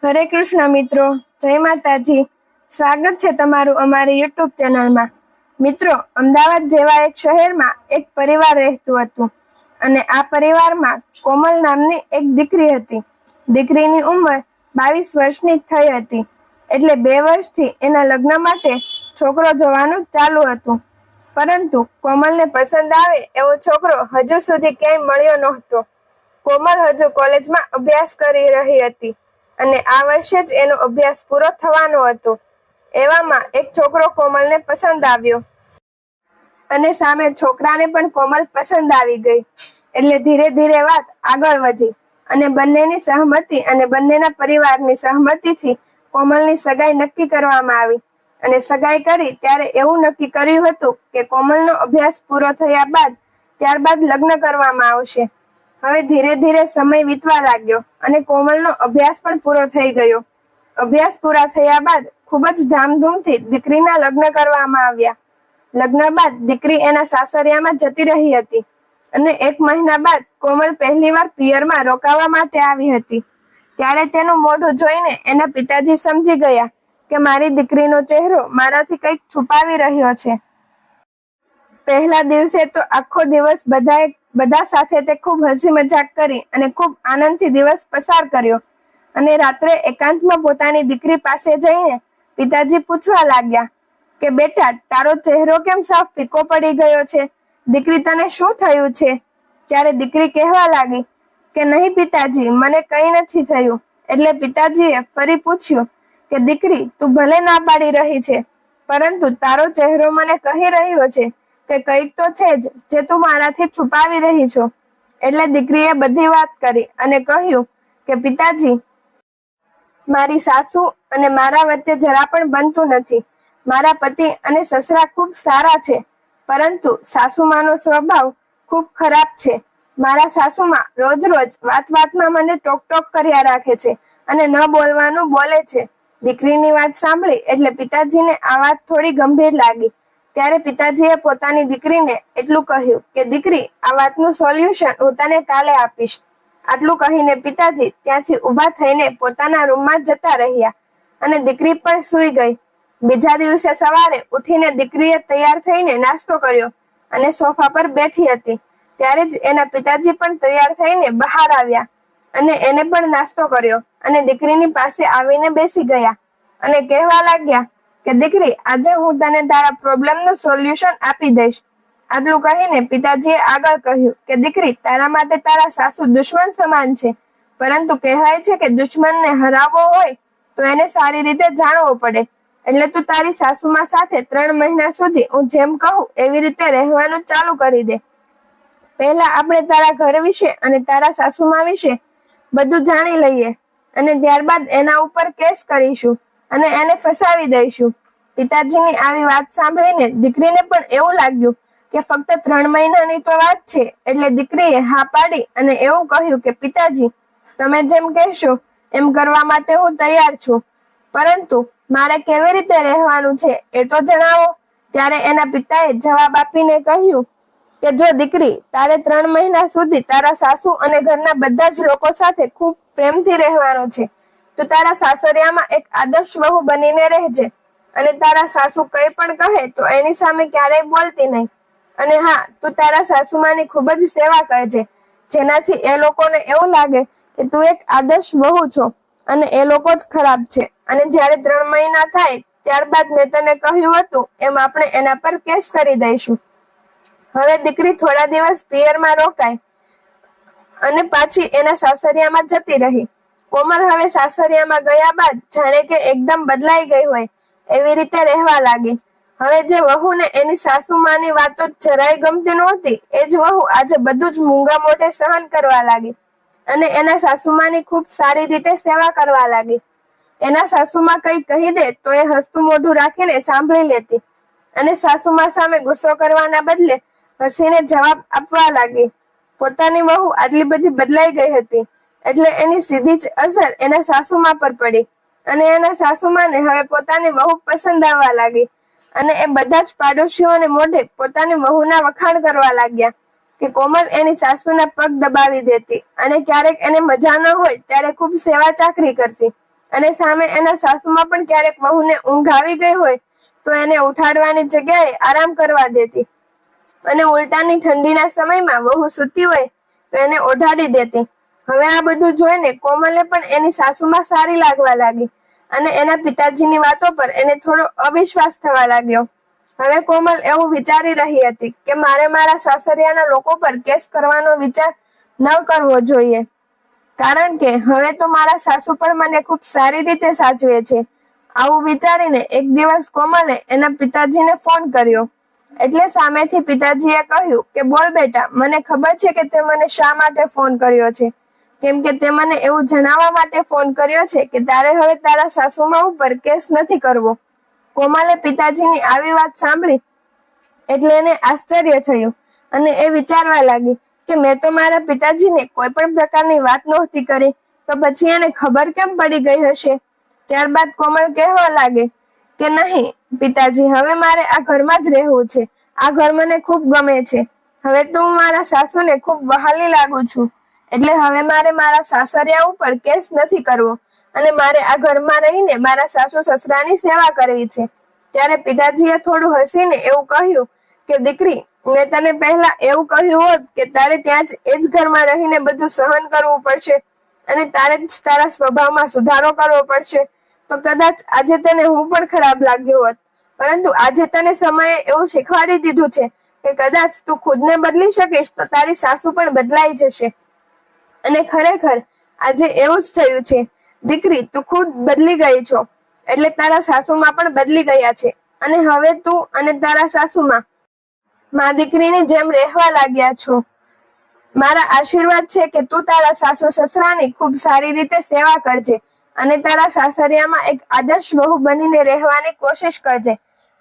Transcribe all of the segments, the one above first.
હરે કૃષ્ણ મિત્રો, જય માતાજી. સ્વાગત છે તમારું અમારી યુટ્યુબ ચેનલમાં. મિત્રો, અમદાવાદ જેવા એક શહેરમાં એક પરિવાર રહેતું હતું અને આ પરિવારમાં કોમલ નામની એક દીકરી હતી. દીકરીની ઉંમર 22 વર્ષની થઈ હતી, એટલે 2 વર્ષથી એના લગ્ન માટે છોકરો જોવાનું ચાલુ હતું. પરંતુ કોમલને પસંદ આવે એવો છોકરો હજુ સુધી ક્યાંય મળ્યો નહોતો. કોમલ હજુ કોલેજમાં અભ્યાસ કરી રહી હતી અને આ વર્ષે જ એનો અભ્યાસ પૂરો થવાનો હતો. એવામાં એક છોકરો કોમલને પસંદ આવ્યો અને સામે છોકરાને પણ કોમલ પસંદ આવી ગઈ. એટલે ધીરે ધીરે વાત આગળ વધી અને બંનેની સહમતિ અને બંનેના પરિવારની સહમતિથી કોમલની સગાઈ નક્કી કરવામાં આવી. અને સગાઈ કરી ત્યારે એવું નક્કી કર્યું હતું કે કોમલનો અભ્યાસ પૂરો થયા બાદ ત્યારબાદ લગ્ન કરવામાં આવશે. હવે ધીરે ધીરે સમય વીતવા લાગ્યો અને કોમલનો અભ્યાસ પણ પૂરો થઈ ગયો. અભ્યાસ પૂરા થયા બાદ ખૂબ જ ધામધૂમથી દીકરીના લગ્ન કરવામાં આવ્યા. લગ્ન બાદ દીકરી એના સાસરિયામાં જતી રહી હતી અને 1 મહિના બાદ કોમલ પહેલીવાર પિયરમાં રોકાવા માટે આવી હતી. ત્યારે તેનું મોઢું જોઈને એના પિતાજી સમજી ગયા કે મારી દીકરીનો ચહેરો મારાથી કંઈક છુપાવી રહ્યો છે. પહેલા દિવસે તો આખો દિવસ બધા સાથે તે ખૂબ હસી મજાક કરી અને ખૂબ આનંદથી દિવસ પસાર કર્યો. અને રાત્રે એકાંતમાં પોતાની દીકરી પાસે જઈને પિતાજી પૂછવા લાગ્યા કે બેટા, તારો ચહેરો કેમ સાવ ફીકો પડી ગયો છે? દીકરી, તને શું થયું છે? ત્યારે દીકરી કહેવા લાગી કે નહીં પિતાજી, મને કંઈ નથી થયું. એટલે પિતાજીએ ફરી પૂછ્યું કે દીકરી, તું ભલે ના પાડી રહી છે, પરંતુ તારો ચહેરો મને કહી રહ્યો છે કે કંઈક તો છે જ જે તું મારાથી છુપાવી રહી છો. એટલે દીકરીએ બધી વાત કરી અને કહ્યું કે પિતાજી, મારી સાસુ અને મારા વચ્ચે જરા પણ બનતું નથી. મારા પતિ અને સસરા ખૂબ સારા છે, પરંતુ સાસુમાનો સ્વભાવ ખૂબ ખરાબ છે. મારા સાસુમાં રોજ વાતમાં મને ટોક કર્યા રાખે છે અને ન બોલવાનું બોલે છે. દીકરીની વાત સાંભળી એટલે પિતાજીને આ વાત થોડી ગંભીર લાગી. ત્યારે પિતાજીએ પોતાની દીકરીને એટલું કહ્યું કે દીકરી, આ વાતનું સોલ્યુશન હું તને કાલે આપીશ. આટલું કહીને પિતાજી ત્યાંથી ઊભા થઈને પોતાના રૂમમાં જતા રહ્યા અને દીકરી પણ સૂઈ ગઈ. બીજા દિવસે સવારે ઉઠીને દીકરીએ તૈયાર થઈને નાસ્તો કર્યો અને સોફા પર બેઠી હતી. ત્યારે જ એના પિતાજી પણ તૈયાર થઈને બહાર આવ્યા અને એને પણ નાસ્તો કર્યો અને દીકરીની પાસે આવીને બેસી ગયા અને કહેવા લાગ્યા કે દીકરી, આજે હું તને તારા પ્રોબ્લેમનું સોલ્યુશન આપી દઈશ. આટલું કહીને પિતાજીએ આગળ કહ્યું કે દીકરી, તારા માટે તારા સાસુ દુશ્મન સમાન છે, પરંતુ કહેવાય છે કે દુશ્મનને હરાવવો હોય તો એને સારી રીતે જાણવો પડે. એટલે તું તારી સાસુમાં સાથે 3 મહિના સુધી હું જેમ કહું એવી રીતે રહેવાનું ચાલુ કરી દે. પહેલા આપણે તારા ઘર વિશે અને તારા સાસુમા વિશે બધું જાણી લઈએ અને ત્યારબાદ એના ઉપર કેસ કરીશું અને એને ફસાવી દઈશું. પિતાજીની આવી વાત સાંભળીને દીકરીને પણ એવું લાગ્યું કે ફક્ત 3 મહિનાની તો વાત છે. એટલે દીકરીએ હા પાડી અને એવું કહ્યું કે પિતાજી, તમે જેમ કહેશો એમ કરવા માટે હું તૈયાર છું, પરંતુ મારે કેવી રીતે રહેવાનું છે એ તો જણાવો. ત્યારે એના પિતાએ જવાબ આપીને કહ્યું કે જો દીકરી, તારે 3 મહિના સુધી તારા સાસુ અને ઘરના બધા જ લોકો સાથે ખૂબ પ્રેમથી રહેવાનું છે. તું તારા સાસરિયામાં એક આદર્શ વહુ બનીને રહેજે અને તારા સાસુ કંઈ પણ કહે તો એની સામે ક્યારેય બોલતી નહીં. અને હા, તું તારા સાસુમાની ખૂબ જ સેવા કરજે, જેનાથી એ લોકોને એવું લાગે કે તું એક આદર્શ વહુ છો અને એ લોકો જ ખરાબ છે. અને જ્યારે 3 મહિના થાય ત્યારબાદ મેં તને કહ્યું હતું એમ આપણે એના પર કેસ કરી દઈશું. હવે દીકરી થોડા દિવસ પિયરમાં રોકાય અને પાછી એના સાસરિયામાં જતી રહી. કોમલ હવે સાસરિયામાં ગયા બાદ જાણે કે એકદમ બદલાઈ ગઈ હોય એવી રીતે રહેવા લાગી. હવે જે વહુને એની સાસુમાની વાતો જરાય ગમતી નહોતી, એ જ વહુ આજે બધું જ મૂંગા મોઢે સહન કરવા લાગી અને એના સાસુમાની ખૂબ સારી રીતે સેવા કરવા લાગી. એના સાસુમાં કંઈ કહી દે તો એ હસતું મોઢું રાખીને સાંભળી લેતી અને સાસુમા સામે ગુસ્સો કરવાના બદલે હસીને જવાબ આપવા લાગી. પોતાની વહુ આટલી બધી બદલાઈ ગઈ હતી એટલે એની સીધી જ અસર એના સાસુમા પર પડી અને એના સાસુમાને હવે પોતાની વહુ પસંદ આવવા લાગી અને એ બધા જ પાડોશીઓને મોઢે પોતાની વહુના વખાણ કરવા લાગ્યા કે કોમલ એની સાસુના પગ દબાવી દેતી અને ક્યારેક એને મજા ન હોય ત્યારે ખૂબ સેવા ચાકરી કરતી અને સામે એના સાસુમાં પણ ક્યારેક વહુને ઊંઘ આવી ગઈ હોય તો એને ઉઠાડવાની જગ્યાએ આરામ કરવા દેતી અને ઉલટાની ઠંડીના સમયમાં વહુ સૂતી હોય તો એને ઓઢાડી દેતી. હવે આ બધું જોઈને કોમલને પણ એની સાસુમાં સારી લાગવા લાગી અને એના પિતાજીની વાતો પર એને થોડો અવિશ્વાસ થવા લાગ્યો. હવે કોમલ એવું વિચારી રહી હતી કે મારે મારા સાસરિયાના લોકો પર કેસ કરવાનો વિચાર ન કરવો જોઈએ, કારણ કે હવે તો મારા સાસુ પણ મને ખૂબ સારી રીતે સાચવે છે. આવું વિચારીને એક દિવસ કોમલે એના પિતાજીને ફોન કર્યો. એટલે સામેથી પિતાજીએ કહ્યું કે બોલ બેટા, મને ખબર છે કે તે મને શા માટે ફોન કર્યો છે, કેમ કે તે મને એવું જણાવવા માટે ફોન કર્યો છે કે તારે હવે તારા સાસુમા ઉપર કેસ નથી કરવો. કોમલે પિતાજીની આવી વાત સાંભળી એટલે એને આશ્ચર્ય થયું અને એ વિચારવા લાગી કે મેં તો મારા પિતાજીને કોઈ પણ પ્રકારની વાત નહોતી કરી, તો પછી એને ખબર કેમ પડી ગઈ હશે. ત્યારબાદ કોમલ કહેવા લાગે કે નહીં પિતાજી, હવે મારે આ ઘરમાં જ રહેવું છે. આ ઘર મને ખૂબ ગમે છે. હવે તો હું મારા સાસુને ખૂબ વહાલી લાગુ છું, એટલે હવે મારે મારા સાસરિયા ઉપર કેસ નથી કરવો અને મારે આ ઘરમાં રહીને મારા સાસુ સસરાની સેવા કરવી છે. ત્યારે પિતાજીએ થોડું હસીને એવું કહ્યું કે દીકરી, મેં તને પહેલા એવું કહ્યું હોત કે તારે ત્યાં જ એ જ ઘરમાં રહીને બધું સહન કરવું પડશે અને તારે જ તારા સ્વભાવમાં સુધારો કરવો પડશે, તો કદાચ આજે તને હું પણ ખરાબ લાગ્યો હોત. પરંતુ આજે તને સમયે એવું શીખવાડી દીધું છે કે કદાચ તું ખુદને બદલી શકીશ તો તારી સાસુ પણ બદલાઈ જશે. અને ખરેખર આજે એવું જ થયું છે. દીકરી, તું ખુદ બદલી ગઈ છો, એટલે તારા સાસુમાં પણ બદલી ગયા છે અને હવે તું અને તારા સાસુમાં માં દીકરીની જેમ રહેવા લાગ્યા છો. મારા આશીર્વાદ છે કે તું તારા સાસુ સસરાની ખૂબ સારી રીતે સેવા કરજે અને તારા સાસરિયામાં એક આદર્શ વહુ બનીને રહેવાની કોશિશ કરજે,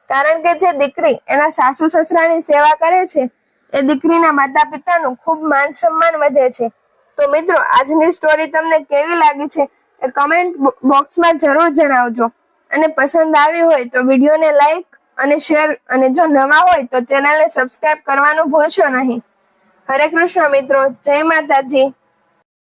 કારણ કે જે દીકરી એના સાસુ સસરાની સેવા કરે છે એ દીકરીના માતા પિતાનું ખૂબ માન સન્માન વધે છે. તો મિત્રો, આજની સ્ટોરી તમને કેવી લાગી છે એ કમેન્ટ બોક્સમાં જરૂર જણાવજો અને પસંદ આવી હોય તો વિડીયોને લાઈક અને શેર અને જો નવા હોય તો ચેનલને સબસ્ક્રાઇબ કરવાનું ભૂલશો નહીં. હરે કૃષ્ણ મિત્રો, જય માતાજી.